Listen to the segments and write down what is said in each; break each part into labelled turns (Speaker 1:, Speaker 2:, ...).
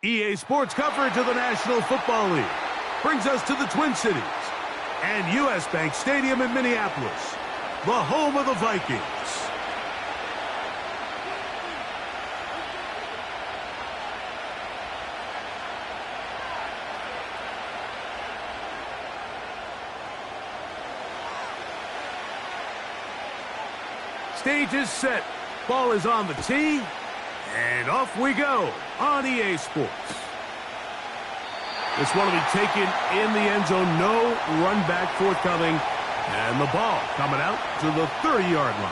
Speaker 1: EA Sports coverage of the National Football League brings us to the Twin Cities and U.S. Bank Stadium in Minneapolis, the home of the Vikings. Stage is set. Ball is on the tee. And off we go on EA Sports. This one will be taken in the end zone. No run back forthcoming. And the ball coming out to the 30-yard line.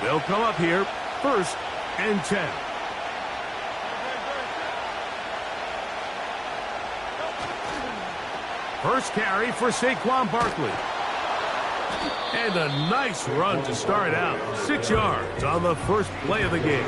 Speaker 1: They'll come up here, 1st and 10. First carry for Saquon Barkley. And a nice run to start out. 6 yards on the first play of the game.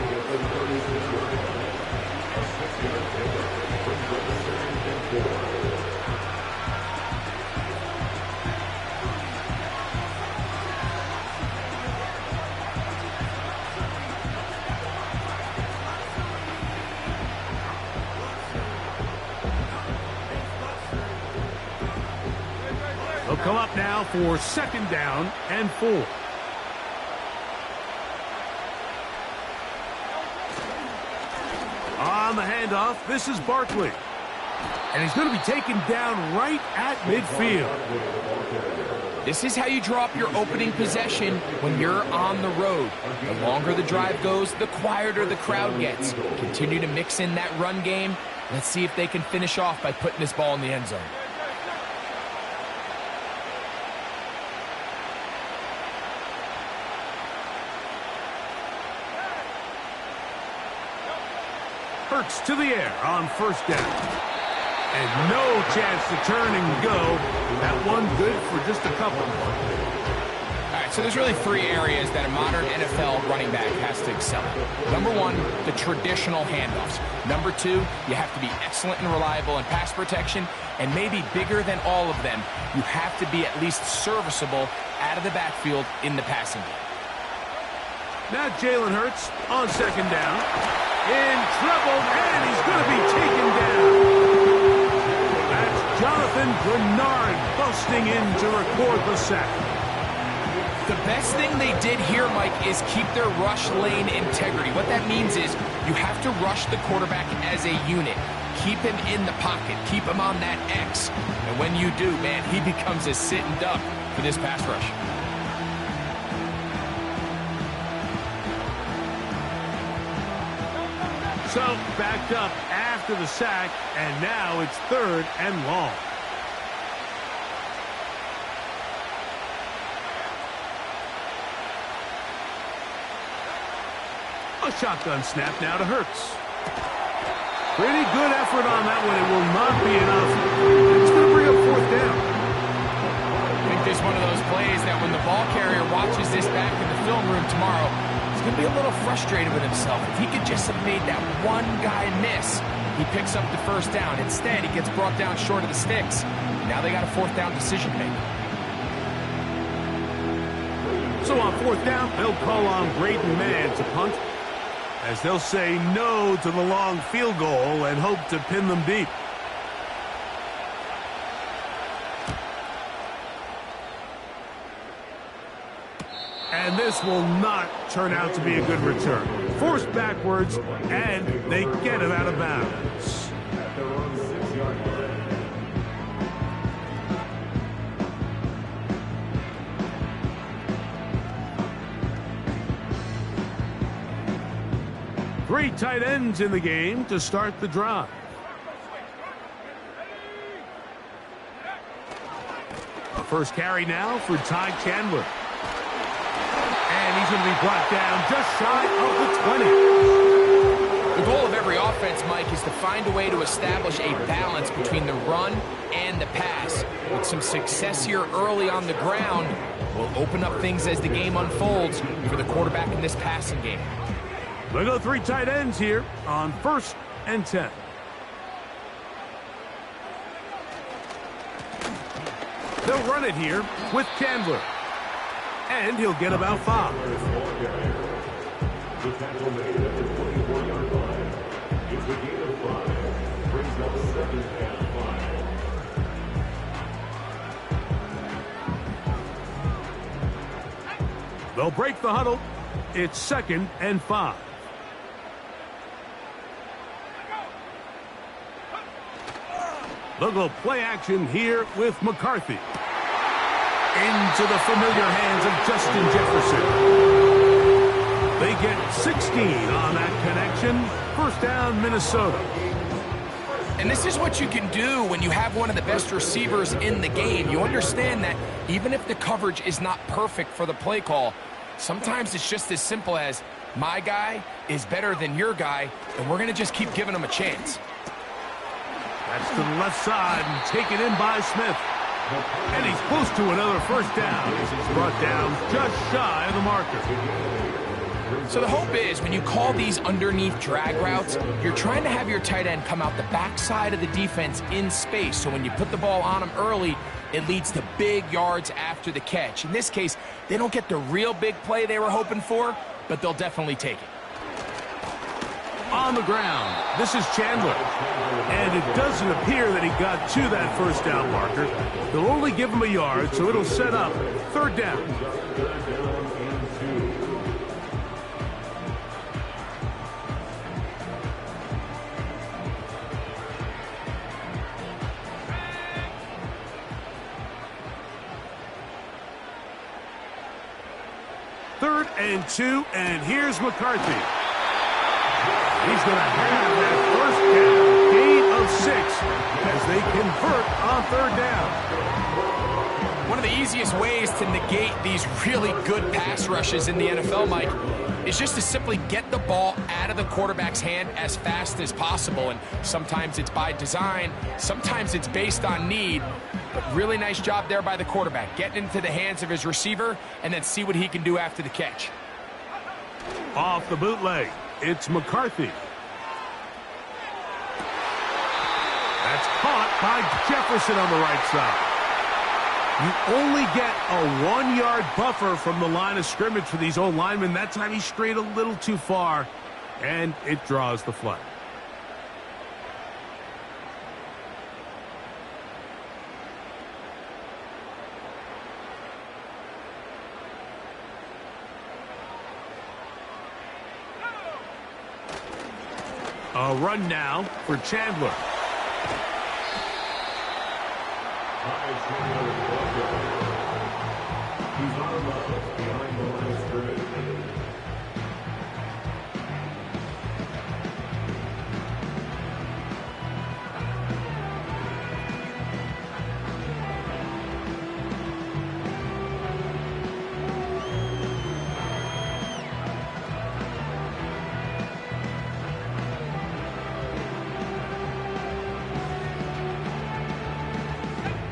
Speaker 1: They'll come up now for 2nd down and 4. On the handoff, this is Barkley. And he's going to be taken down right at midfield.
Speaker 2: This is how you draw up your opening possession when you're on the road. The longer the drive goes, the quieter the crowd gets. Continue to mix in that run game. Let's see if they can finish off by putting this ball in the end zone.
Speaker 1: Hurts to the air on 1st down. And no chance to turn and go. That one good for just a couple.
Speaker 2: All right, so there's really 3 areas that a modern NFL running back has to excel at. Number 1, the traditional handoffs. Number 2, you have to be excellent and reliable in pass protection. And maybe bigger than all of them, you have to be at least serviceable out of the backfield in the passing game.
Speaker 1: Now Jalen Hurts on 2nd down. In trouble, and he's going to be taken down. That's Jonathan Bernard busting in to record the sack.
Speaker 2: The best thing they did here, Mike, is keep their rush lane integrity. What that means is you have to rush the quarterback as a unit. Keep him in the pocket. Keep him on that X. And when you do, man, he becomes a sitting duck for this pass rush.
Speaker 1: So, backed up after the sack, and now it's 3rd and long. A shotgun snap now to Hurts. Pretty good effort on that one. It will not be enough. It's going to bring up 4th down.
Speaker 2: I think this is one of those plays that when the ball carrier watches this back in the film room tomorrow, he's going to be a little frustrated with himself. If he could just have made that one guy miss, he picks up the 1st down. Instead, he gets brought down short of the sticks. Now they got a 4th down decision to make.
Speaker 1: So on 4th down, they'll call on Braden Mann to punt, as they'll say no to the long field goal and hope to pin them deep. And this will not turn out to be a good return. Forced backwards, and they get it out of bounds. Three tight ends in the game to start the drive. First carry now for Ty Chandler. And he's going to be brought down just shy of the 20.
Speaker 2: The goal of every offense, Mike, is to find a way to establish a balance between the run and the pass. With some success here early on the ground, will open up things as the game unfolds for the quarterback in this passing game.
Speaker 1: We'll go three tight ends here on 1st and 10. They'll run it here with Chandler. And he'll get about 5.
Speaker 3: The tackle made at the 24-yard line. It's a gain of 5. Brings up 7th and 5.
Speaker 1: They'll break the huddle. It's 2nd and 5. They'll go play action here with McCarthy. Into the familiar hands of Justin Jefferson. They get 16 on that connection. First down, Minnesota.
Speaker 2: And this is what you can do when you have one of the best receivers in the game. You understand that even if the coverage is not perfect for the play call, sometimes it's just as simple as my guy is better than your guy, and we're going to just keep giving him a chance.
Speaker 1: That's to the left side and taken in by Smith. And he's close to another first down as he's brought down just shy of the marker.
Speaker 2: So the hope is when you call these underneath drag routes, you're trying to have your tight end come out the backside of the defense in space. So when you put the ball on him early, it leads to big yards after the catch. In this case, they don't get the real big play they were hoping for, but they'll definitely take it.
Speaker 1: On the ground, this is Chandler. And it doesn't appear that he got to that first down marker. They'll only give him a yard, so it'll set up 3rd down. Third and 2, and here's McCarthy. He's going to have that first down, gain of 6, as they convert on 3rd down.
Speaker 2: One of the easiest ways to negate these really good pass rushes in the NFL, Mike, is just to simply get the ball out of the quarterback's hand as fast as possible. And sometimes it's by design, sometimes it's based on need. But really nice job there by the quarterback, getting into the hands of his receiver and then see what he can do after the catch.
Speaker 1: Off the bootleg, it's McCarthy. That's caught by Jefferson on the right side. You only get a 1-yard buffer from the line of scrimmage for these old linemen. That time he strayed a little too far, and it draws the flag. A run now for Chandler.
Speaker 3: He's on the left behind the line of scrimmage.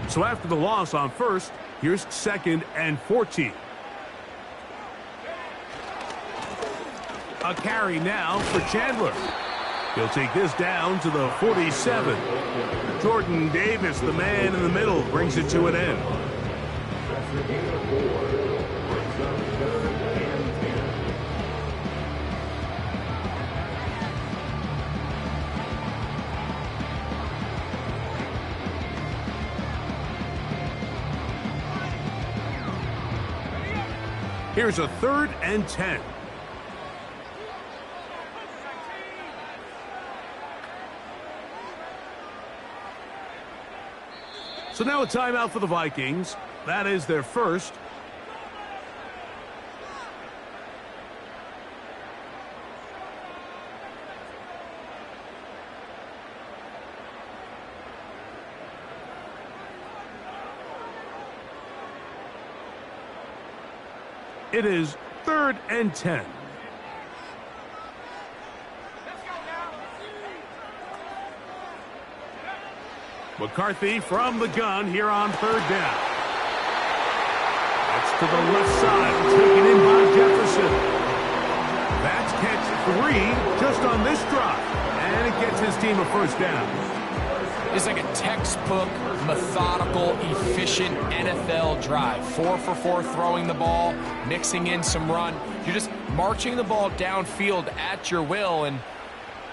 Speaker 1: So after the loss on first, here's 2nd and 14. A carry now for Chandler. He'll take this down to the 47. Jordan Davis, the man in the middle, brings it to an end.
Speaker 3: That's the gain of 4. Brings up 3rd and 10.
Speaker 1: Here's a 3rd and 10. So now a timeout for the Vikings. That is their first. It is 3rd and 10. McCarthy from the gun here on 3rd down. That's to the left side, taken in by Jefferson. That's catch 3 just on this drive, and it gets his team a first down.
Speaker 2: This is like a textbook, methodical, efficient NFL drive. 4 for 4 throwing the ball, mixing in some run. You're just marching the ball downfield at your will, and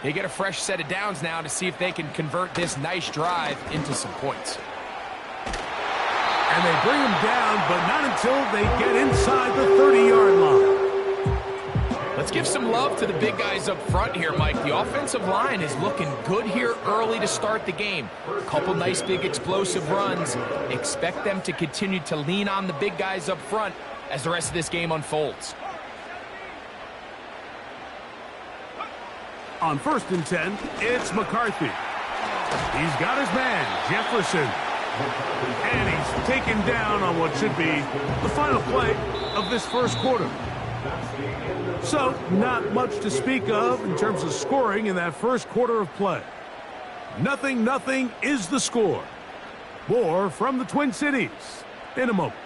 Speaker 2: they get a fresh set of downs now to see if they can convert this nice drive into some points.
Speaker 1: And they bring him down, but not until they get inside the 30-yard line.
Speaker 2: Let's give some love to the big guys up front here, Mike. The offensive line is looking good here early to start the game. A couple nice big explosive runs. Expect them to continue to lean on the big guys up front as the rest of this game unfolds.
Speaker 1: On 1st and 10, it's McCarthy. He's got his man, Jefferson. And he's taken down on what should be the final play of this first quarter. So, not much to speak of in terms of scoring in that first quarter of play. 0-0 is the score. More from the Twin Cities in a moment.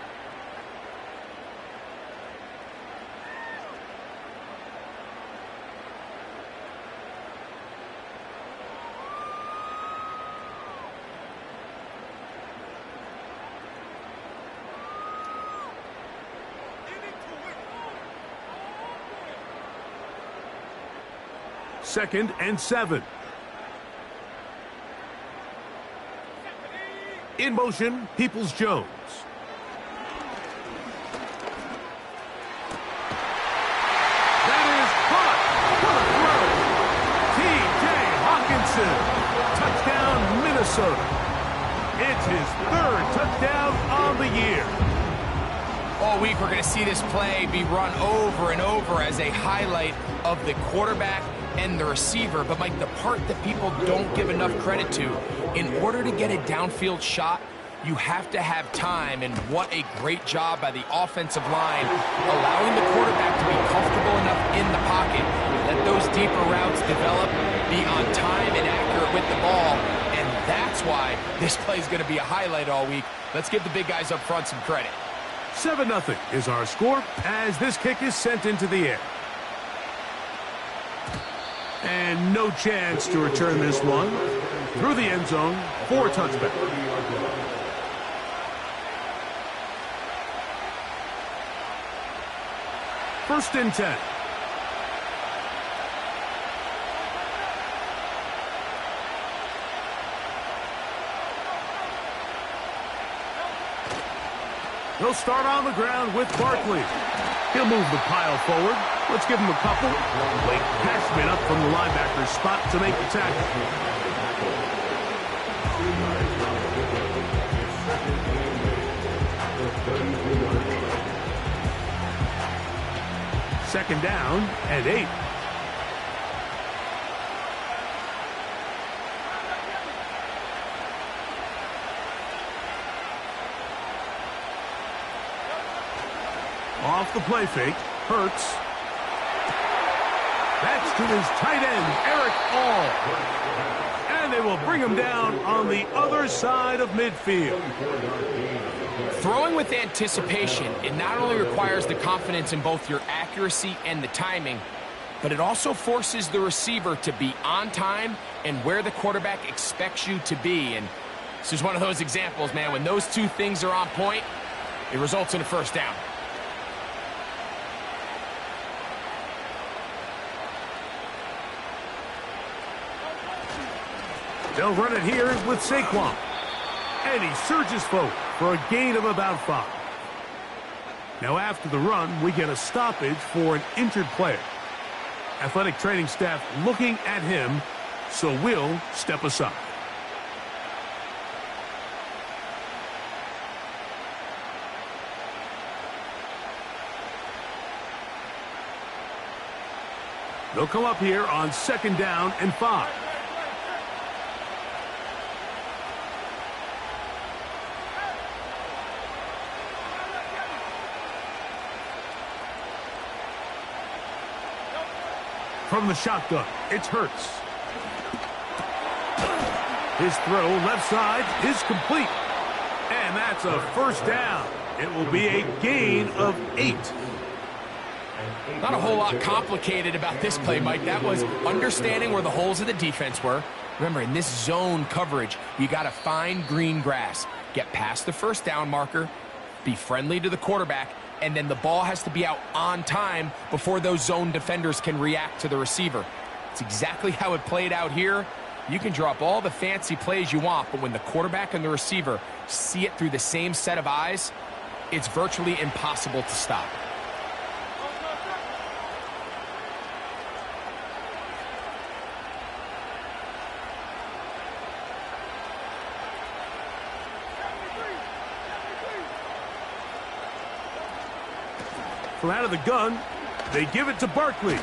Speaker 1: Second and 7. In motion, Peoples-Jones. That is caught. What a throw. T.J. Hawkinson. Touchdown, Minnesota. It's his 3rd touchdown on the year.
Speaker 2: All week we're going to see this play be run over and over as a highlight of the quarterback and the receiver. But, Mike, the part that people don't give enough credit to, in order to get a downfield shot, you have to have time, and what a great job by the offensive line, allowing the quarterback to be comfortable enough in the pocket, let those deeper routes develop, be on time and accurate with the ball, and that's why this play is going to be a highlight all week. Let's give the big guys up front some credit.
Speaker 1: 7-0 is our score as this kick is sent into the air. And no chance to return this one through the end zone for a touchback. First and 10. He'll start on the ground with Barkley. He'll move the pile forward. Let's give him a couple. Blake Cashman up from the linebacker's spot to make the tackle. Second down and 8. Off the play fake, Hurts. That's to his tight end, Eric All. And they will bring him down on the other side of midfield.
Speaker 2: Throwing with anticipation, it not only requires the confidence in both your accuracy and the timing, but it also forces the receiver to be on time and where the quarterback expects you to be. And this is one of those examples, man. When those two things are on point, it results in a first down.
Speaker 1: They'll run it here with Saquon. And he surges forward for a gain of about 5. Now after the run, we get a stoppage for an injured player. Athletic training staff looking at him, so we'll step aside. They'll come up here on 2nd down and 5. From the shotgun, it's Hurts. His throw left side is complete. And that's a first down. It will be a gain of 8.
Speaker 2: Not a whole lot complicated about this play, Mike. That was understanding where the holes of the defense were, Remember, in this zone coverage, you got to find green grass, get past the first down marker, be friendly to the quarterback, and then the ball has to be out on time before those zone defenders can react to the receiver. It's exactly how it played out here. You can draw up all the fancy plays you want, but when the quarterback and the receiver see it through the same set of eyes, it's virtually impossible to stop.
Speaker 1: From out of the gun, they give it to Barkley.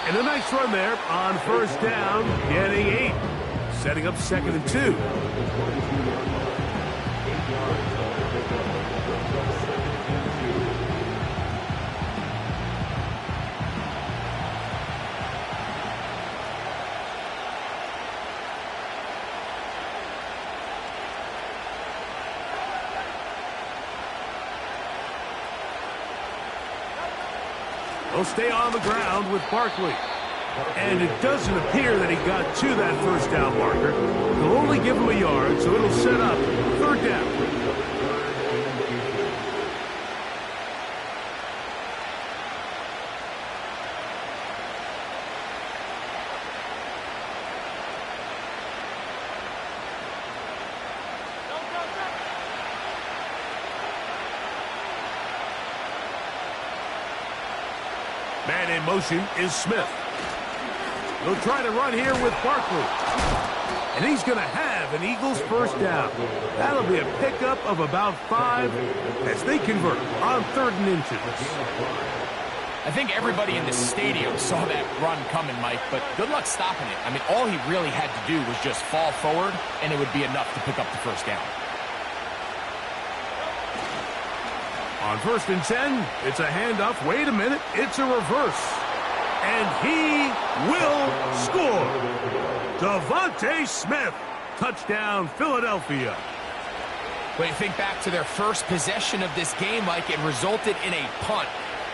Speaker 1: And a nice run there on first down, getting 8. Setting up 2nd and 2. They'll stay on the ground with Barkley. And it doesn't appear that he got to that first down marker. They'll only give him a yard, so it'll set up 3rd down. Man in motion is Smith. They'll try to run here with Barkley. And he's going to have an Eagles first down. That'll be a pickup of about 5 as they convert on 3rd and inches.
Speaker 2: I think everybody in the stadium saw that run coming, Mike, but good luck stopping it. I mean, all he really had to do was just fall forward, and it would be enough to pick up the first down.
Speaker 1: On 1st and 10, it's a handoff. Wait a minute, it's a reverse. And he will score. Devontae Smith, touchdown Philadelphia.
Speaker 2: When you think back to their first possession of this game, Mike, it resulted in a punt.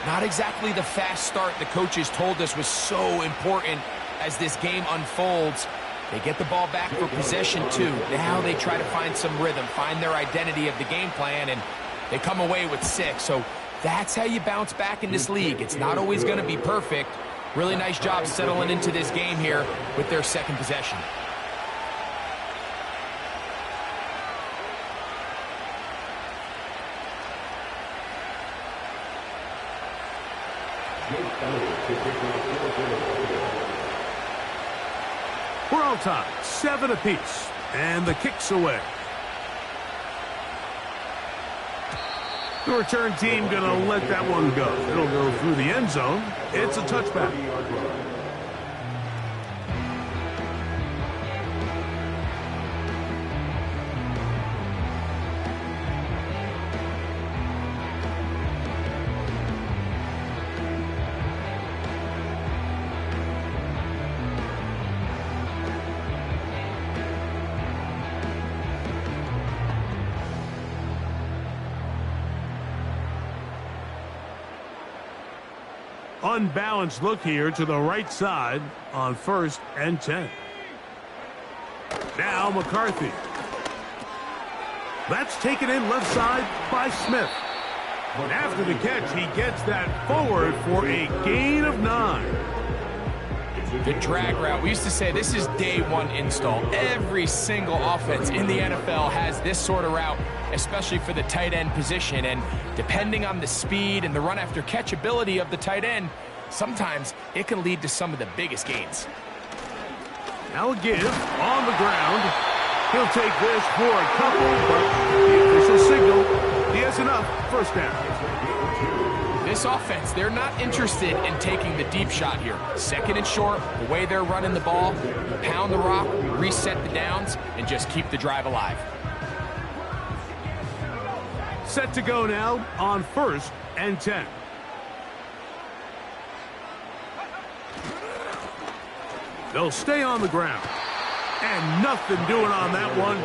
Speaker 2: Not exactly the fast start the coaches told us was so important as this game unfolds. They get the ball back for possession 2. Now they try to find some rhythm, find their identity of the game plan, and they come away with 6. So that's how you bounce back in this league. It's not always going to be perfect. Really nice job settling into this game here with their 2nd possession.
Speaker 1: We're all tied, 7 apiece, and the kick's away. The return team going to let that one go. It'll go through the end zone. It's a touchback. Unbalanced look here to the right side on 1st and 10. Now McCarthy. That's taken in left side by Smith. After the catch, he gets that forward for a gain of 9.
Speaker 2: The drag route. We used to say this is day 1 install. Every single offense in the NFL has this sort of route, especially for the tight end position. And depending on the speed and the run after catch ability of the tight end, sometimes it can lead to some of the biggest gains.
Speaker 1: Now a give on the ground. He'll take this for a couple, but the official signal, he has enough. First down.
Speaker 2: This offense, they're not interested in taking the deep shot here. 2nd and short, the way they're running the ball, pound the rock, reset the downs, and just keep the drive alive.
Speaker 1: Set to go now on 1st and 10. They'll stay on the ground. And nothing doing on that one.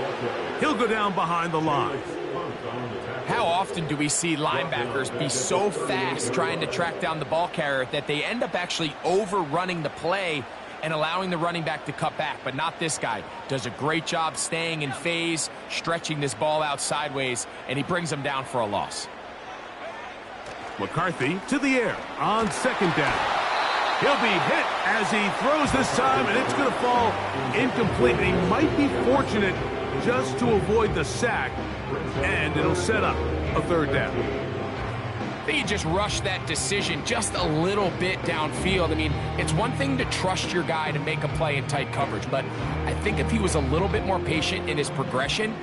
Speaker 1: He'll go down behind the line.
Speaker 2: How often do we see linebackers be so fast trying to track down the ball carrier that they end up actually overrunning the play and allowing the running back to cut back, but not this guy. Does a great job staying in phase, stretching this ball out sideways, and he brings him down for a loss.
Speaker 1: McCarthy to the air on second down. He'll be hit as he throws this time, and it's going to fall incomplete. He might be fortunate just to avoid the sack, and it'll set up a third down.
Speaker 2: I think he just rushed that decision just a little bit downfield. I mean, it's one thing to trust your guy to make a play in tight coverage, but I think if he was a little bit more patient in his progression,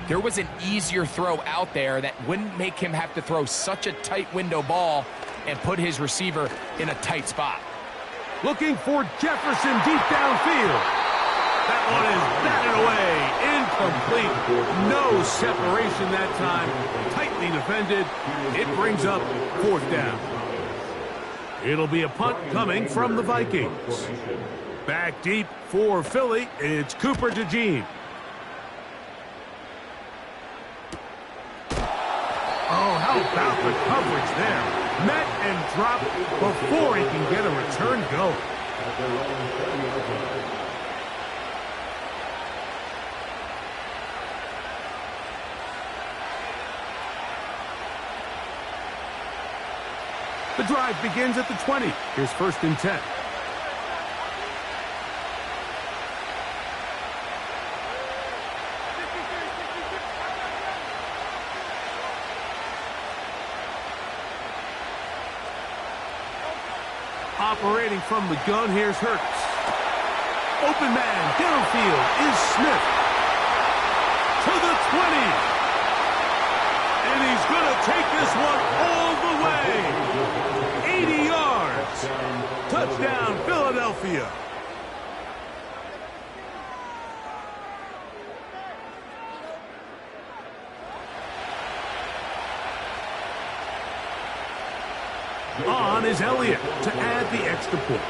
Speaker 2: there was an easier throw out there that wouldn't make him have to throw such a tight window ball and put his receiver in a tight spot.
Speaker 1: Looking for Jefferson deep downfield. That one is batted away. Incomplete. No separation that time. Tightly defended. It brings up fourth down. It'll be a punt coming from the Vikings. Back deep for Philly. It's Cooper to Gene. Oh, how about the coverage there? Met and dropped before he can get a return go. The drive begins at the 20. Here's first and 10. Operating from the gun, here's Hurts. Open man, downfield is Smith. To the 20. And he's going to take this one all the way. 80 yards. Touchdown, Philadelphia. On is Elliott to add the extra point.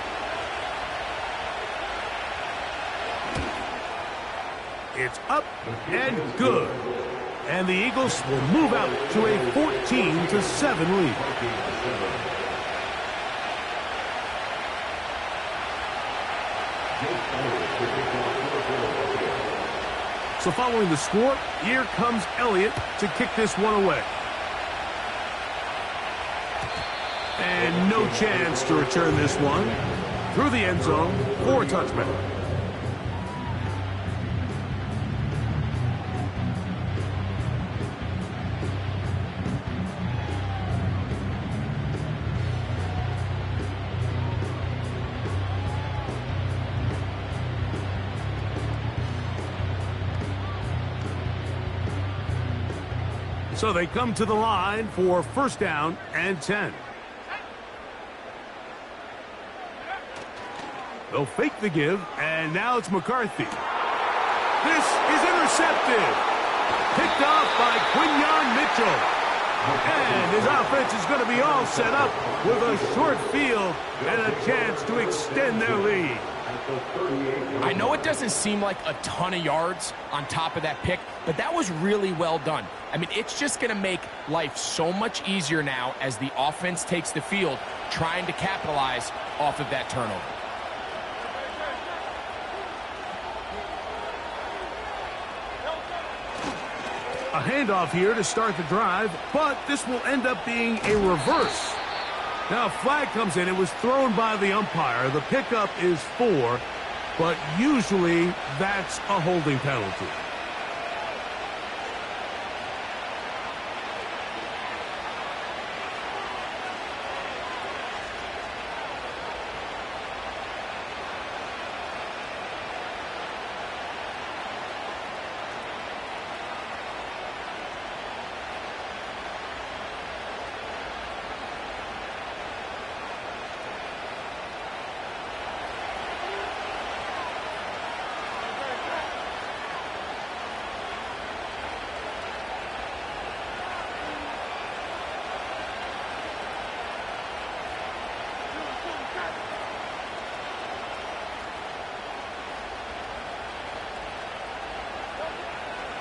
Speaker 1: It's up and good. And the Eagles will move out to a 14-7 lead. So following the score, here comes Elliott to kick this one away. And no chance to return this one through the end zone for a touchback. So they come to the line for first down and 10. They'll fake the give, and now it's McCarthy. This is intercepted. Picked off by Quinyon Mitchell. And his offense is going to be all set up with a short field and a chance to extend their lead.
Speaker 2: I know it doesn't seem like a ton of yards on top of that pick, but that was really well done. I mean, it's just going to make life so much easier now as the offense takes the field, trying to capitalize off of that turnover.
Speaker 1: A handoff here to start the drive, but this will end up being a reverse. Now a flag comes in. It was thrown by the umpire. The pickup is 4, but usually that's a holding penalty.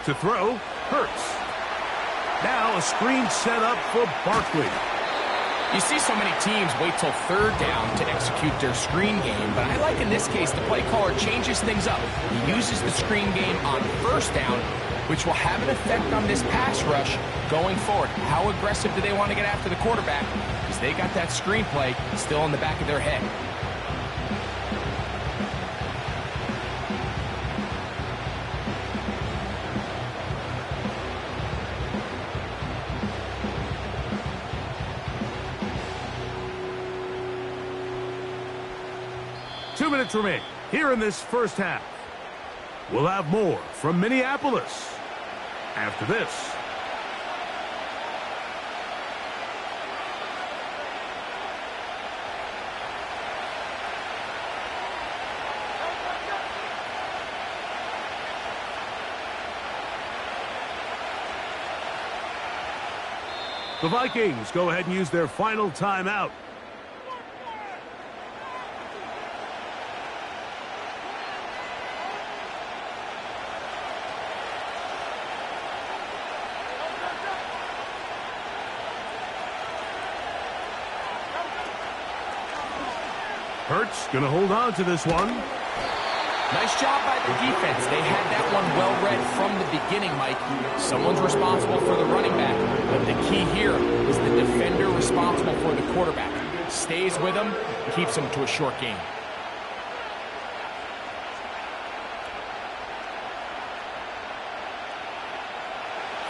Speaker 1: To throw, Hurts. Now a screen set up for Barkley.
Speaker 2: You see so many teams wait till third down to execute their screen game, but I like in this case the play caller changes things up. He uses the screen game on first down, which will have an effect on this pass rush going forward. How aggressive do they want to get after the quarterback? Because they got that screen play still in the back of their head.
Speaker 1: Two minutes remain here in this first half. We'll have more from Minneapolis after this. The Vikings go ahead and use their final timeout. Hurts going to hold on to this one.
Speaker 2: Nice job by the defense. They had that one well read from the beginning, Mike. Someone's responsible for the running back, but the key here is the defender responsible for the quarterback. Stays with him, keeps him to a short game.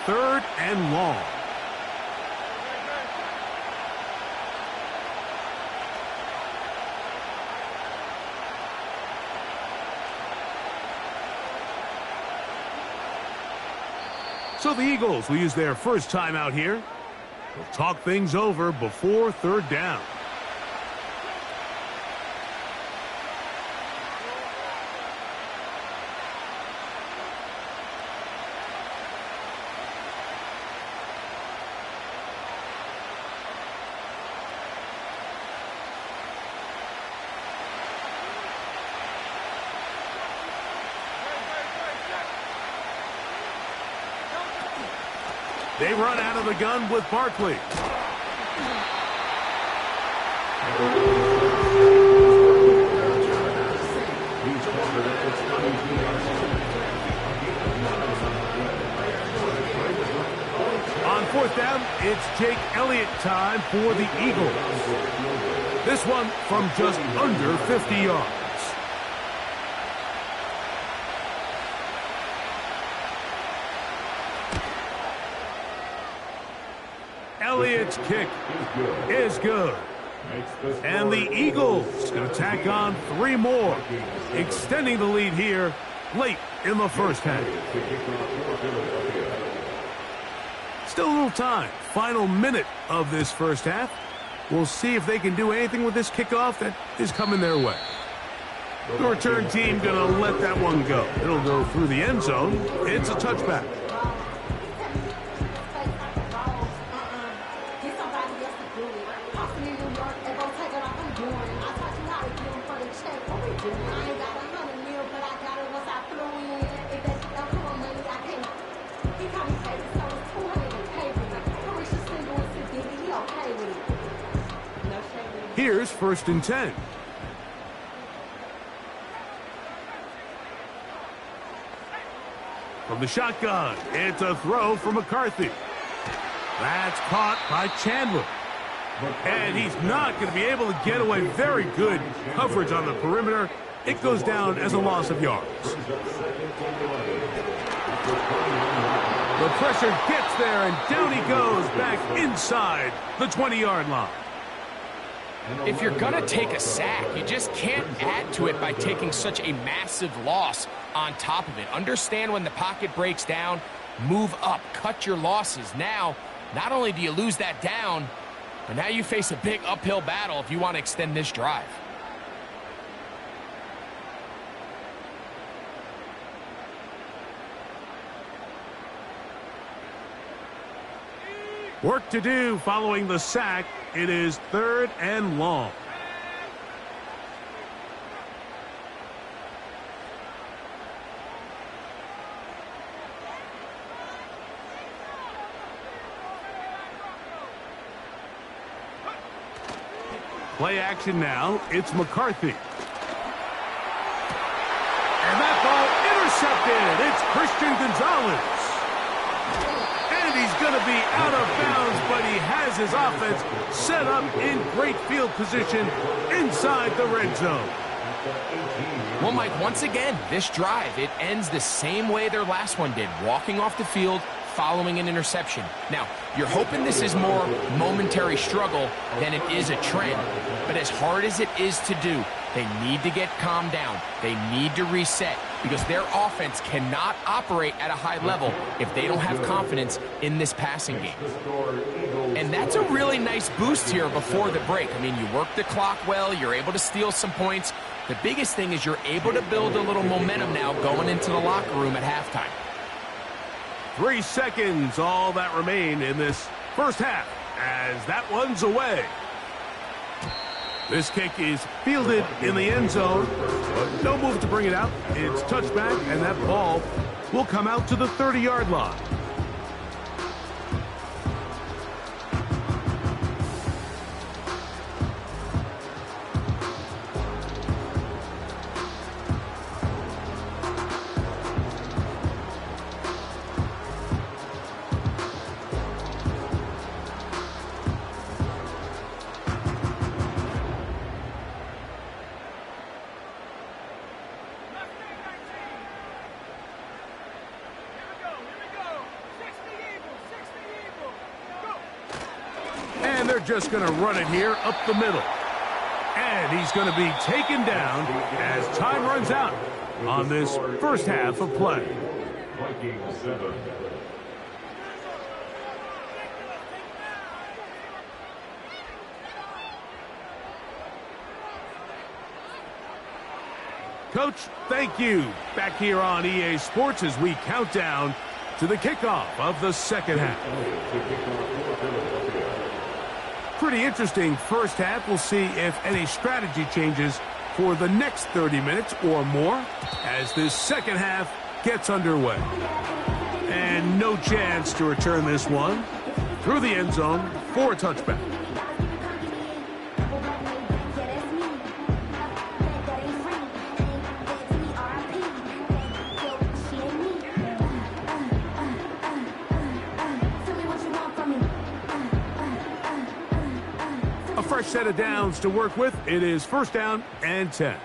Speaker 1: Third and long. So the Eagles will use their first timeout here. They'll talk things over before third down. They run out of the gun with Barkley. On fourth down, it's Jake Elliott time for the Eagles. This one from just under 50 yards. Elliott's kick is good. And the Eagles going to tack on 3 more, extending the lead here late in the first half. Still a little time. Final minute of this first half. We'll see if they can do anything with this kickoff that is coming their way. The return team going to let that one go. It'll go through the end zone. It's a touchback. Here's 1st and 10. From the shotgun, it's a throw from McCarthy. That's caught by Chandler. And he's not going to be able to get away. Very good coverage on the perimeter. It goes down as a loss of yards. The pressure gets there, and down he goes back inside the 20-yard line.
Speaker 2: If you're going to take a sack, you just can't add to it by taking such a massive loss on top of it. Understand when the pocket breaks down, move up, cut your losses. Now, not only do you lose that down, but now you face a big uphill battle if you want to extend this drive.
Speaker 1: Work to do following the sack. It is 3rd and long. Play action now. It's McCarthy. And that ball intercepted. It's Christian Gonzalez. And he's going to be out of bounds, but he has his offense set up in great field position inside the red zone.
Speaker 2: Well, Mike, once again, this drive, it ends the same way their last one did, walking off the field, following an interception. Now, you're hoping this is more momentary struggle than it is a trend, but as hard as it is to do, they need to get calmed down. They need to reset because their offense cannot operate at a high level if they don't have confidence in this passing game. And that's a really nice boost here before the break. I mean, you work the clock well, you're able to steal some points. The biggest thing is you're able to build a little momentum now going into the locker room at halftime.
Speaker 1: 3 seconds, all that remain in this first half as that one's away. This kick is fielded in the end zone, but no move to bring it out. It's touchback, and that ball will come out to the 30-yard line. And they're just going to run it here up the middle. And he's going to be taken down as time runs out on this first half of play. Coach, thank you. Back here on EA Sports as we count down to the kickoff of the second half. Pretty interesting first half. We'll see if any strategy changes for the next 30 minutes or more as this second half gets underway. And no chance to return this one through the end zone for a touchback. Fresh set of downs to work with. It is first down and 10.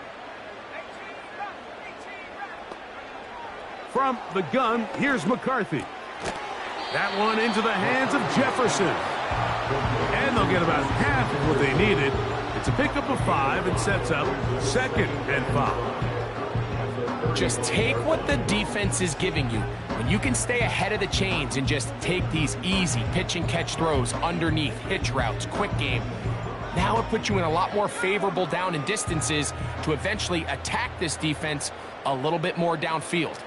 Speaker 1: From the gun, here's McCarthy. That one into the hands of Jefferson. And they'll get about half of what they needed. It's a pickup of 5 and sets up second and 5.
Speaker 2: Just take what the defense is giving you. When you can stay ahead of the chains and just take these easy pitch and catch throws underneath, hitch routes, quick game, now it puts you in a lot more favorable down and distances to eventually attack this defense a little bit more downfield.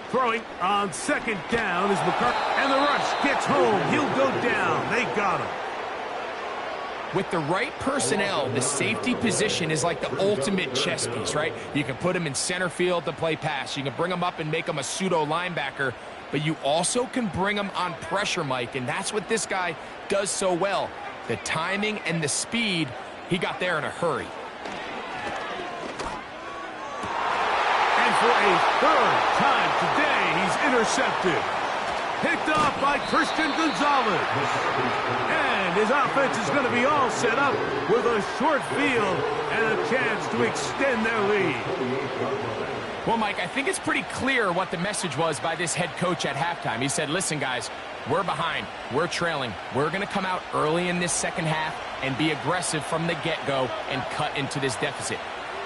Speaker 1: Throwing on second down is McCarthy. And the rush gets home. He'll go down. They got him.
Speaker 2: With the right personnel, the safety position is like the ultimate chess piece, right? You can put him in center field to play pass. You can bring him up and make him a pseudo linebacker, but you also can bring him on pressure, Mike, and that's what this guy does so well. The timing and the speed, he got there in a hurry.
Speaker 1: And for a third time today, he's intercepted. Picked off by Christian Gonzalez. And his offense is going to be all set up with a short field and a chance to extend their lead.
Speaker 2: Well, Mike, I think it's pretty clear what the message was by this head coach at halftime. He said, listen, guys, we're behind. We're trailing. We're going to come out early in this second half and be aggressive from the get-go and cut into this deficit.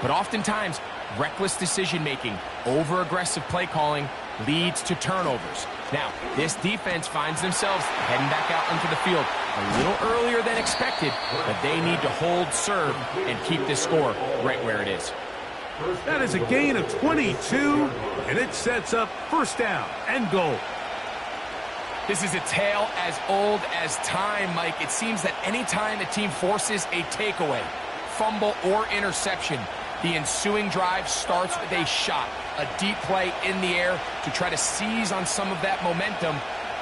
Speaker 2: But oftentimes, reckless decision-making, over-aggressive play calling leads to turnovers. Now, this defense finds themselves heading back out onto the field a little earlier than expected, but they need to hold serve and keep this score right where it is.
Speaker 1: That is a gain of 22, and it sets up first down and goal.
Speaker 2: This is a tale as old as time, Mike. It seems that anytime a team forces a takeaway, fumble, or interception, the ensuing drive starts with a shot, a deep play in the air to try to seize on some of that momentum.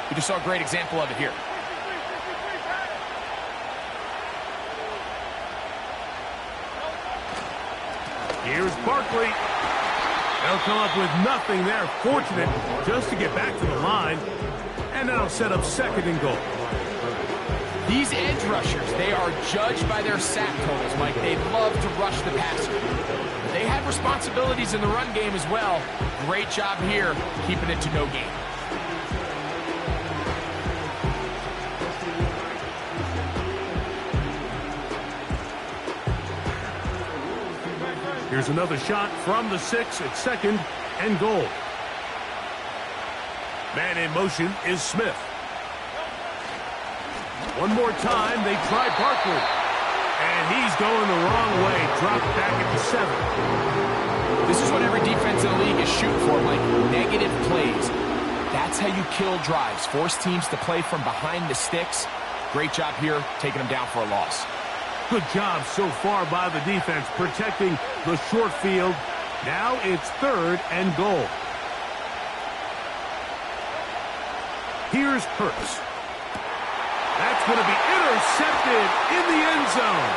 Speaker 2: We just saw a great example of it here.
Speaker 1: Here's Barkley. They'll come up with nothing there. Fortunate just to get back to the line. And that'll set up second and goal.
Speaker 2: These edge rushers, they are judged by their sack totals, Mike. They love to rush the passer. They have responsibilities in the run game as well. Great job here, keeping it to no gain.
Speaker 1: Here's another shot from the 6 at second and goal. Man in motion is Smith. One more time, they try Barkley. And he's going the wrong way, dropped back at the 7.
Speaker 2: This is what every defense in the league is shooting for, Mike. Negative plays. That's how you kill drives. Force teams to play from behind the sticks. Great job here, taking them down for a loss.
Speaker 1: Good job so far by the defense, protecting the short field. Now it's third and goal. Here's Hurts. That's going to be intercepted in the end zone.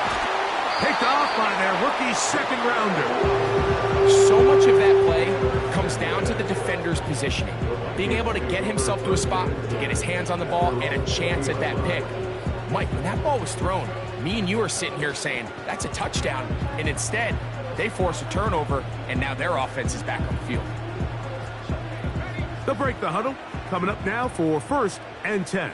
Speaker 1: Picked off by their rookie second rounder.
Speaker 2: So much of that play comes down to the defender's positioning. Being able to get himself to a spot, to get his hands on the ball, and a chance at that pick. Mike, when that ball was thrown, me and you are sitting here saying, that's a touchdown. And instead, they force a turnover, and now their offense is back on the field.
Speaker 1: They'll break the huddle. Coming up now for first and 10.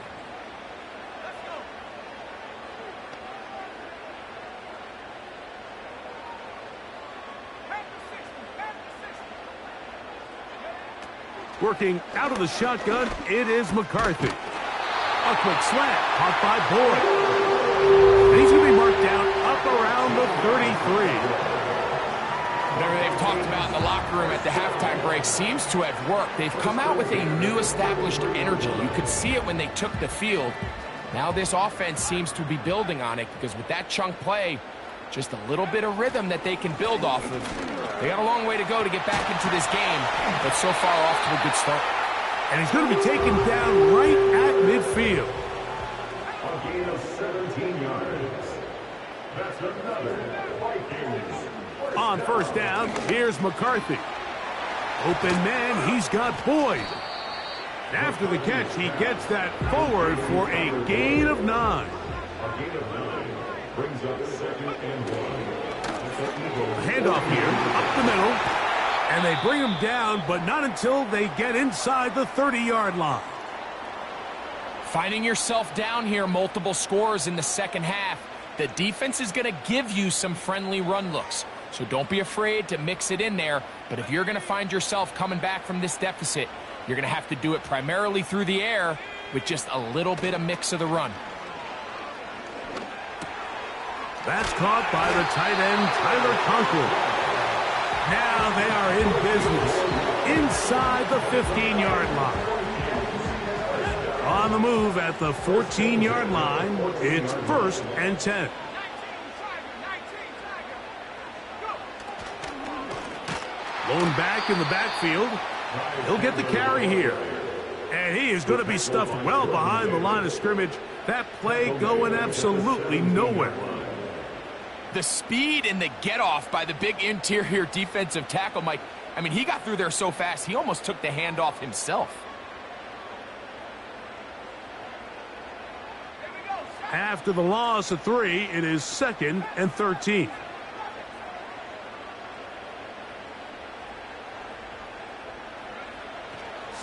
Speaker 1: Working out of the shotgun, it is McCarthy. A quick slant, caught by Boyd. And he's going to be marked down up around the 33.
Speaker 2: Whatever they've talked about in the locker room at the halftime break seems to have worked. They've come out with a new established energy. You could see it when they took the field. Now this offense seems to be building on it because with that chunk play, just a little bit of rhythm that they can build off of. They got a long way to go to get back into this game, but so far off to a good start.
Speaker 1: And he's going to be taken down right at midfield.
Speaker 3: A gain of 17 yards. That's another Vikings.
Speaker 1: On first down, here's McCarthy. Open man, he's got Boyd. And after the catch, he gets that forward for a gain of 9.
Speaker 3: A gain of 9 brings up second and 1.
Speaker 1: Handoff here, up the middle. And they bring him down, but not until they get inside the 30-yard line.
Speaker 2: Finding yourself down here, multiple scores in the second half. The defense is going to give you some friendly run looks. So don't be afraid to mix it in there. But if you're going to find yourself coming back from this deficit, you're going to have to do it primarily through the air with just a little bit of mix of the run.
Speaker 1: That's caught by the tight end, Tyler Conklin. Now they are in business inside the 15-yard line. On the move at the 14-yard line, it's first and 10. Blown back in the backfield. He'll get the carry here. And he is going to be stuffed well behind the line of scrimmage. That play going absolutely nowhere.
Speaker 2: The speed and the get-off by the big interior defensive tackle, Mike. I mean, he got through there so fast, he almost took the handoff himself.
Speaker 1: After the loss of 3, it is second and 13.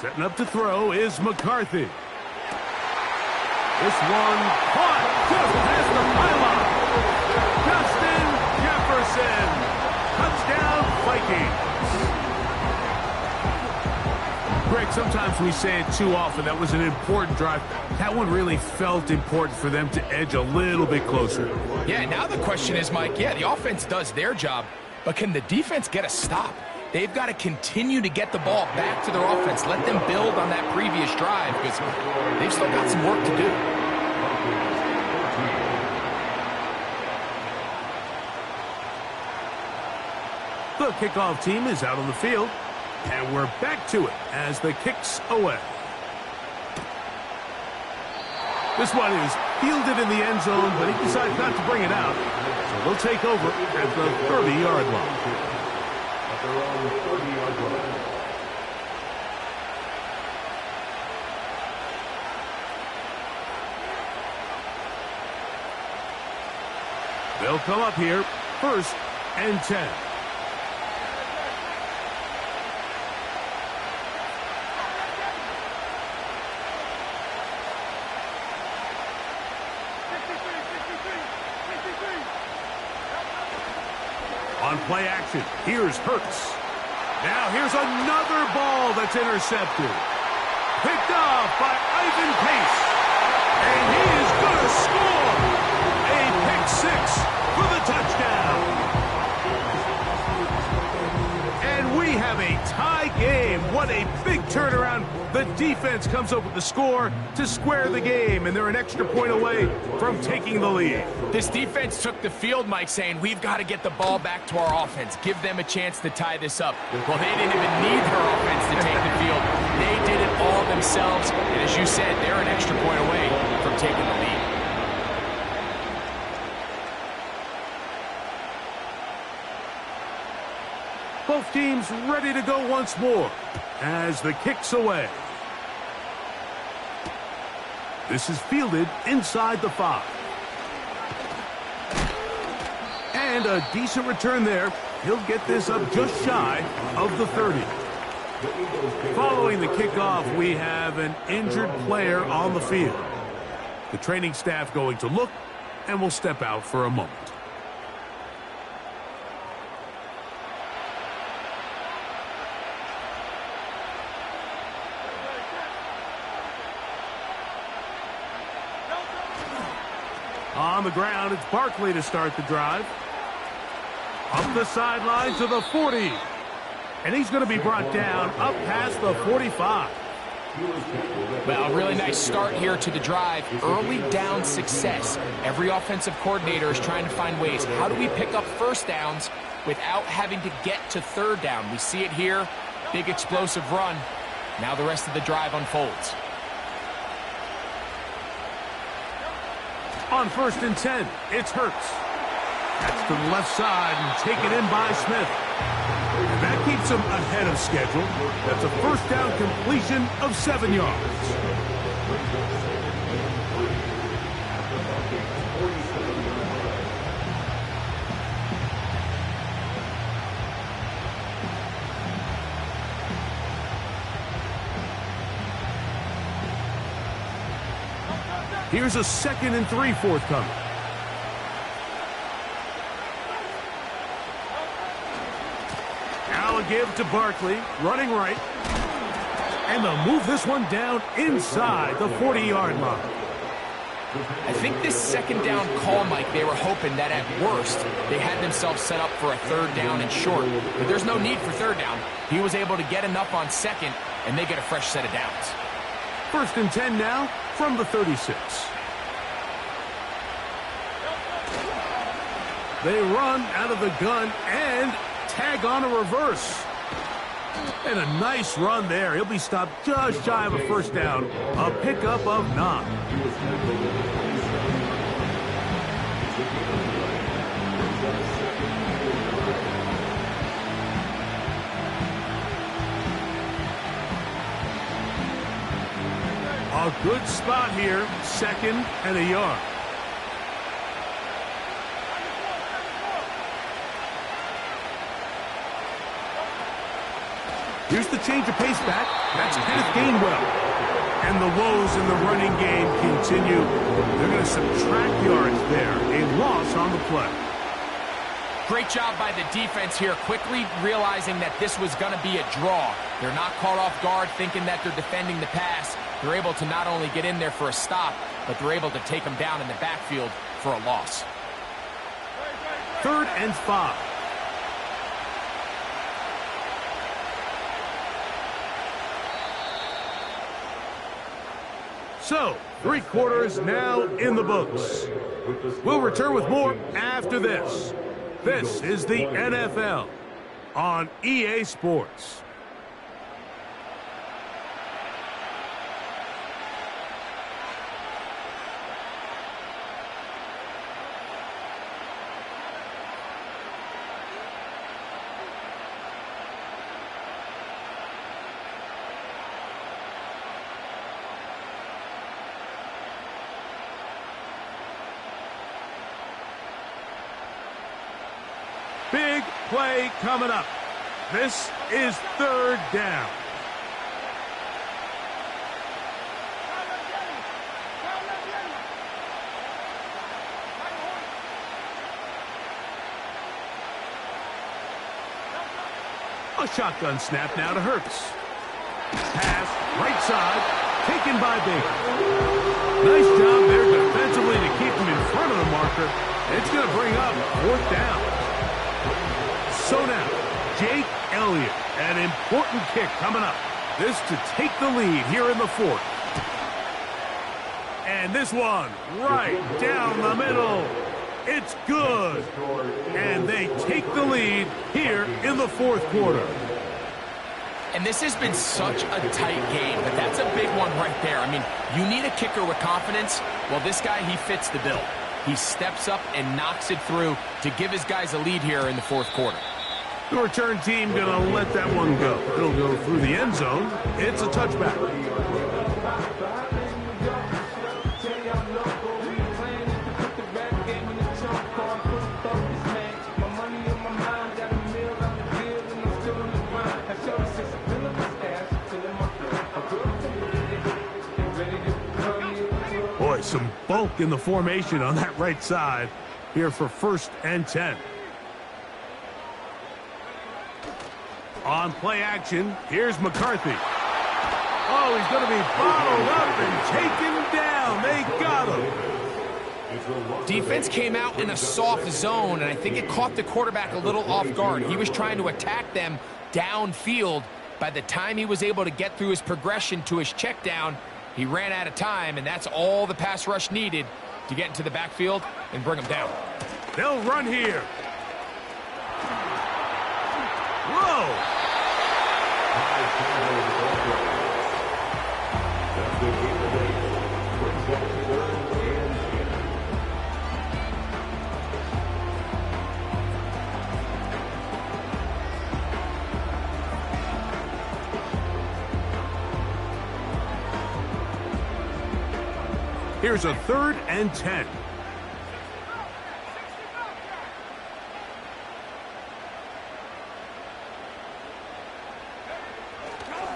Speaker 1: Setting up to throw is McCarthy. This one caught just past the pylon. Justin Jefferson. Touchdown, Vikings. Greg, sometimes we say it too often. That was an important drive. That one really felt important for them to edge a little bit closer.
Speaker 2: Yeah, now the question is, Mike, yeah, the offense does their job, but can the defense get a stop? They've got to continue to get the ball back to their offense. Let them build on that previous drive because they've still got some work to do.
Speaker 1: The kickoff team is out on the field, and we're back to it as the kick's away. This one is fielded in the end zone, but he decides not to bring it out. So they'll take over at the 30-yard line.
Speaker 3: They're on the 30-yard line.
Speaker 1: They'll come up here, 1st and 10. On play action, here's Hurts. Now here's another ball that's intercepted. Picked off by Ivan Pace. And he is going to score. A pick six for the touchdown. And we have a tie game. What a big turnaround. The defense comes up with the score to square the game, and they're an extra point away from taking the lead.
Speaker 2: This defense took the field, Mike, saying we've got to get the ball back to our offense. Give them a chance to tie this up. Well, they didn't even need their offense to take the field. They did it all themselves, and as you said, they're an extra point away from taking the lead.
Speaker 1: Both teams ready to go once more as the kick's away. This is fielded inside the 5. And a decent return there. He'll get this up just shy of the 30. Following the kickoff, we have an injured player on the field. The training staff going to look and will step out for a moment. On the ground, it's Barkley to start the drive. Up the sideline to the 40. And he's going to be brought down up past the 45.
Speaker 2: Well, a really nice start here to the drive. Early down success. Every offensive coordinator is trying to find ways. How do we pick up first downs without having to get to third down? We see it here. Big explosive run. Now the rest of the drive unfolds.
Speaker 1: On 1st and 10, it's Hurts. That's to the left side and taken in by Smith. And that keeps him ahead of schedule. That's a first down completion of 7 yards. Here's a 2nd and 3 forthcoming. Now a give to Barkley, running right. And they'll move this one down inside the 40-yard line.
Speaker 2: I think this second down call, Mike, they were hoping that at worst they had themselves set up for a third down and short. But there's no need for third down. He was able to get enough on second, and they get a fresh set of downs.
Speaker 1: 1st and 10 now from the 36. They run out of the gun and tag on a reverse. And a nice run there. He'll be stopped just shy of a first down. A pickup of 9. A good spot here, 2nd and a yard. Here's the change of pace back. That's Kenneth Gainwell. And the woes in the running game continue. They're going to subtract yards there. A loss on the play.
Speaker 2: Great job by the defense here, quickly realizing that this was going to be a draw. They're not caught off guard thinking that they're defending the pass. They're able to not only get in there for a stop, but they're able to take them down in the backfield for a loss.
Speaker 1: 3rd and 5. So, 3 quarters now in the books. We'll return with more after this. This is the NFL on EA Sports. play coming up. This is third down. A shotgun snap now to Hurts. Pass, right side, taken by Baker. Nice job there defensively to keep him in front of the marker. It's going to bring up fourth down. So now, Jake Elliott, an important kick coming up. This to take the lead here in the fourth. And this one right down the middle. It's good. And they take the lead here in the fourth quarter.
Speaker 2: And this has been such a tight game, but that's a big one right there. I mean, you need a kicker with confidence. Well, this guy, he fits the bill. He steps up and knocks it through to give his guys a lead here in the fourth quarter.
Speaker 1: The return team going to let that one go. It'll go through the end zone. It's a touchback. Boy, some bulk in the formation on that right side here for 1st and 10. On play action, here's McCarthy. Oh, he's going to be bottled up and taken down. They got him.
Speaker 2: Defense came out in a soft zone, and I think it caught the quarterback a little off guard. He was trying to attack them downfield. By the time he was able to get through his progression to his check down, he ran out of time, and that's all the pass rush needed to get into the backfield and bring him down.
Speaker 1: They'll run here. Whoa! Here's a 3rd and 10.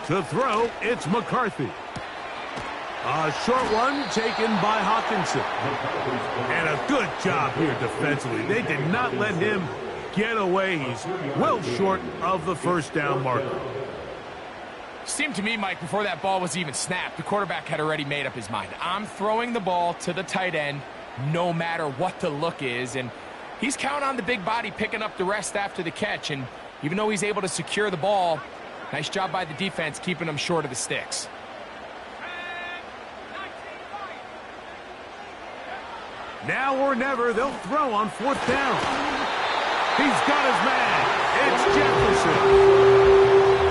Speaker 1: To throw, it's McCarthy. A short one taken by Hawkinson. And a good job here defensively. They did not let him get away. He's well short of the 1st down marker.
Speaker 2: Seemed to me, Mike, before that ball was even snapped, the quarterback had already made up his mind. I'm throwing the ball to the tight end no matter what the look is. And he's counting on the big body picking up the rest after the catch. And even though he's able to secure the ball, nice job by the defense keeping him short of the sticks.
Speaker 1: Now or never, they'll throw on 4th down. He's got his man. It's Jefferson.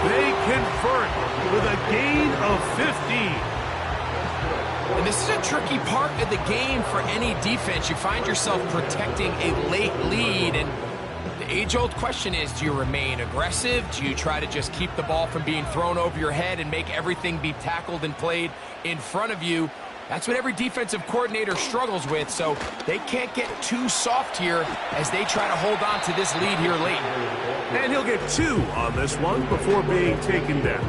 Speaker 1: They convert with a gain of 15.
Speaker 2: And this is a tricky part of the game for any defense. You find yourself protecting a late lead, and the age-old question is, do you remain aggressive? Do you try to just keep the ball from being thrown over your head and make everything be tackled and played in front of you? That's what every defensive coordinator struggles with, so they can't get too soft here as they try to hold on to this lead here late.
Speaker 1: And he'll get 2 on this one before being taken down.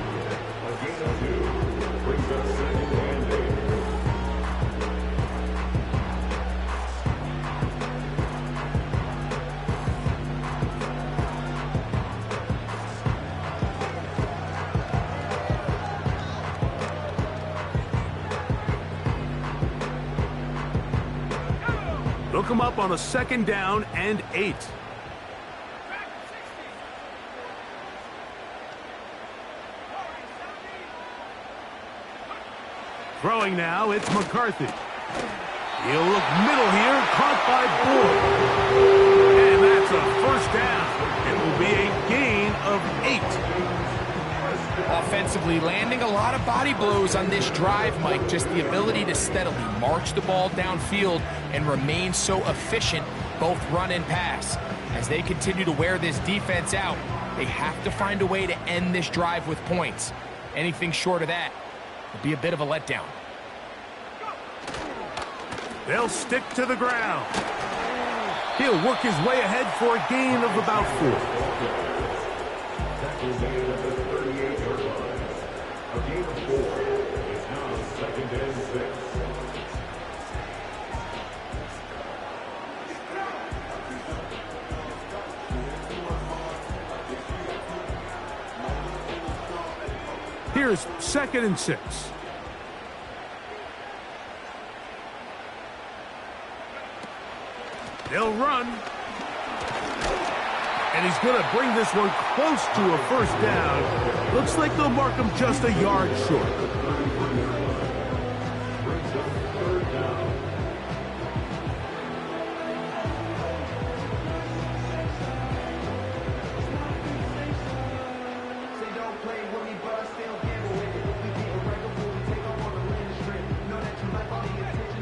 Speaker 1: They'll come up on a 2nd down and 8. Throwing now, it's McCarthy. He'll look middle here, caught by Boyd. And that's a 1st down. It will be a gain of 8.
Speaker 2: Offensively, landing a lot of body blows on this drive, Mike. Just the ability to steadily march the ball downfield and remain so efficient, both run and pass. As they continue to wear this defense out, they have to find a way to end this drive with points. Anything short of that would be a bit of a letdown.
Speaker 1: They'll stick to the ground. He'll work his way ahead for a gain of about 4.
Speaker 3: Tackle made at the 38-yard line. A gain of 4. It's now 2nd and 6.
Speaker 1: Here's 2nd and 6. They'll run. And he's going to bring this one close to a first down. Looks like they'll mark him just a yard short.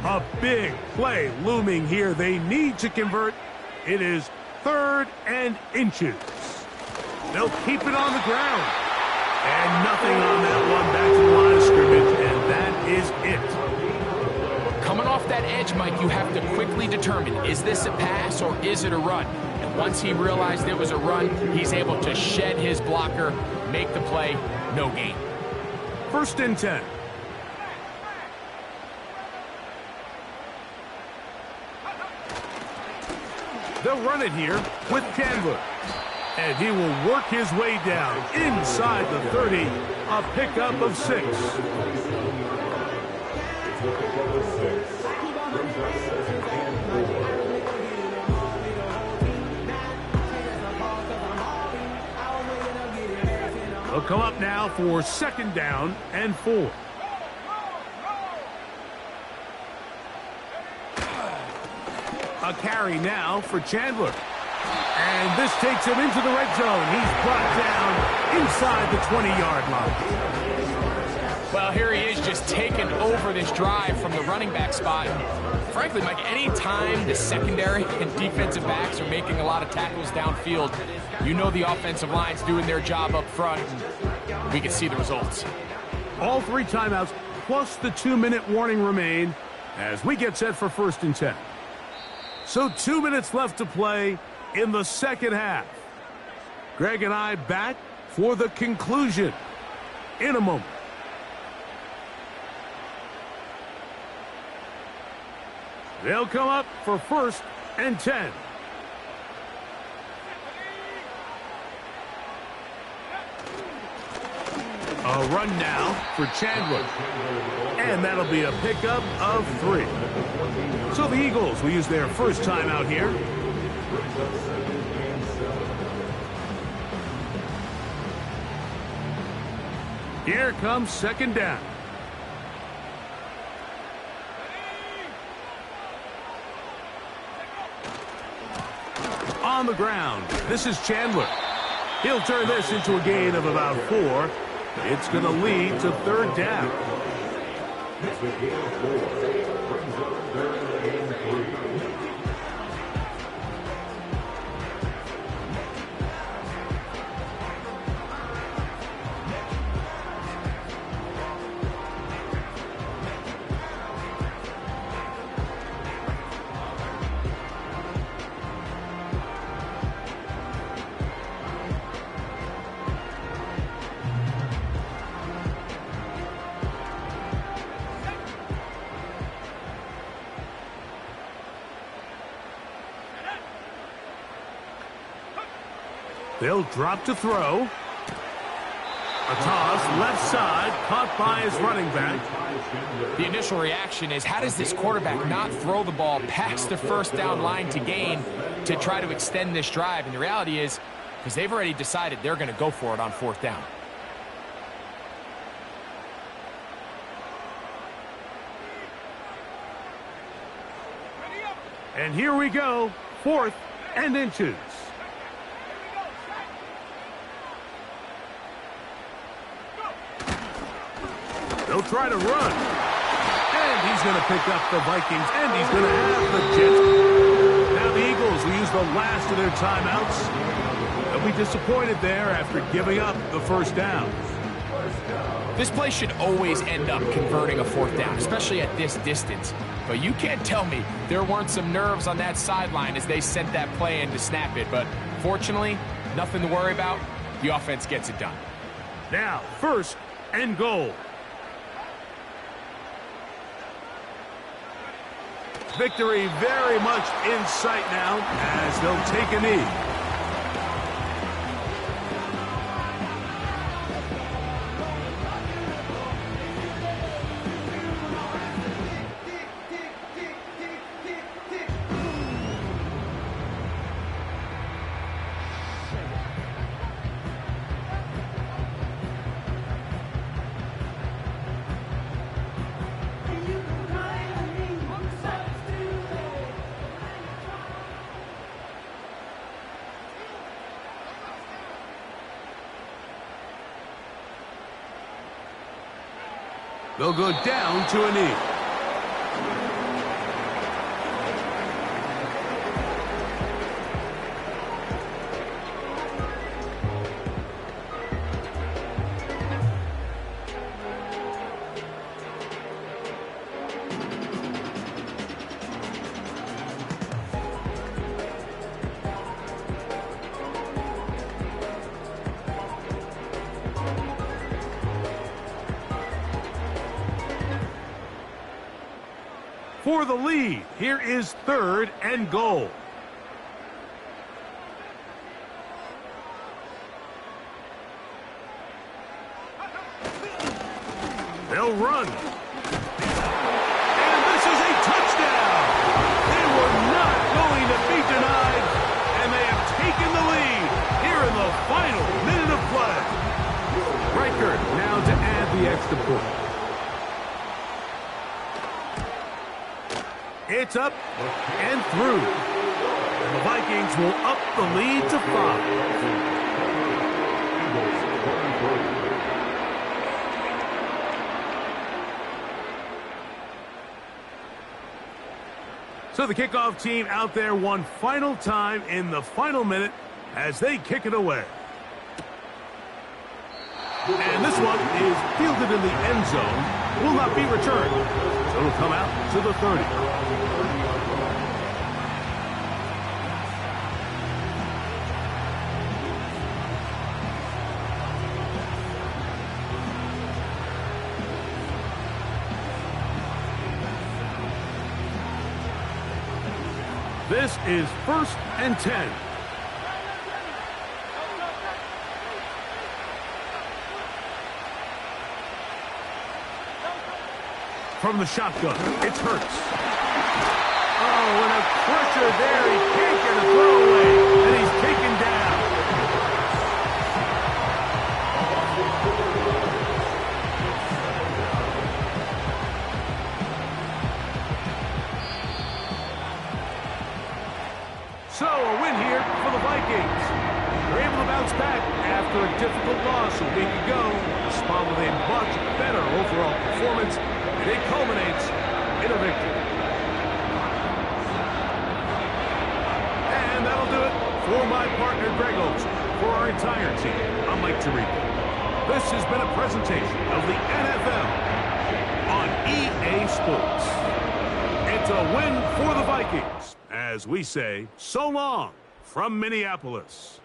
Speaker 1: A big play looming here. They need to convert. It is 3rd and inches. They'll keep it on the ground. And nothing on that one. Back to the line of scrimmage, and that is it.
Speaker 2: Coming off that edge, Mike, you have to quickly determine, is this a pass or is it a run? And once he realized it was a run, he's able to shed his blocker, make the play, no gain.
Speaker 1: 1st and 10. They'll run it here with Chandler. And he will work his way down inside the 30, a pickup of 6.
Speaker 3: It's a pickup of 6. Brings up 2nd and 4.
Speaker 1: They'll come up now for 2nd down and 4. A carry now for Chandler. And this takes him into the red zone. He's brought down inside the 20-yard line.
Speaker 2: Well, here he is just taking over this drive from the running back spot. Frankly, Mike, any time the secondary and defensive backs are making a lot of tackles downfield, you know the offensive line's doing their job up front, and we can see the results.
Speaker 1: All 3 timeouts plus the 2-minute warning remain as we get set for 1st and 10. So 2 minutes left to play in the 2nd half. Greg and I back for the conclusion in a moment. They'll come up for 1st and 10. A run now for Chandler. And that'll be a pickup of 3. So the Eagles will use their first timeout here. Here comes 2nd down. On the ground, this is Chandler. He'll turn this into a gain of about 4. It's going to lead to 3rd down.
Speaker 3: It's a gain of 4. Brings up 3rd and 3.
Speaker 1: They'll drop to throw. A toss left side, caught by his running back.
Speaker 2: The initial reaction is, how does this quarterback not throw the ball past the 1st down line to gain to try to extend this drive? And the reality is, because they've already decided they're going to go for it on 4th down.
Speaker 1: And here we go, 4th and inches. They'll try to run. And he's going to pick up the Vikings, and he's going to have the Jets. Now the Eagles will use the last of their timeouts. They'll be disappointed there after giving up the 1st down.
Speaker 2: This play should always end up converting a 4th down, especially at this distance. But you can't tell me there weren't some nerves on that sideline as they sent that play in to snap it. But fortunately, nothing to worry about. The offense gets it done.
Speaker 1: Now, 1st and goal. Victory very much in sight now as they'll take a knee. They'll go down to a knee. For the lead, here is 3rd and goal. They'll run. And this is a touchdown. They were not going to be denied, and they have taken the lead here in the final minute of play. Riker now to add the extra point. It's up and through. And the Vikings will up the lead to 5. So the kickoff team out there one final time in the final minute as they kick it away. And this one is fielded in the end zone. Will not be returned. So it'll come out to the 30. This is 1st and 10. From the shotgun, it's Hurts. Oh, and a pressure there. He can't get a throwaway, and he's taken down. So, a win here for the Vikings. They're able to bounce back after a difficult loss a week ago. Respond with a much better overall performance. It culminates in a victory. And that'll do it for my partner, Greg Olson. For our entire team, I'm Mike Tirico. This has been a presentation of the NFL on EA Sports. It's a win for the Vikings, as we say, so long from Minneapolis.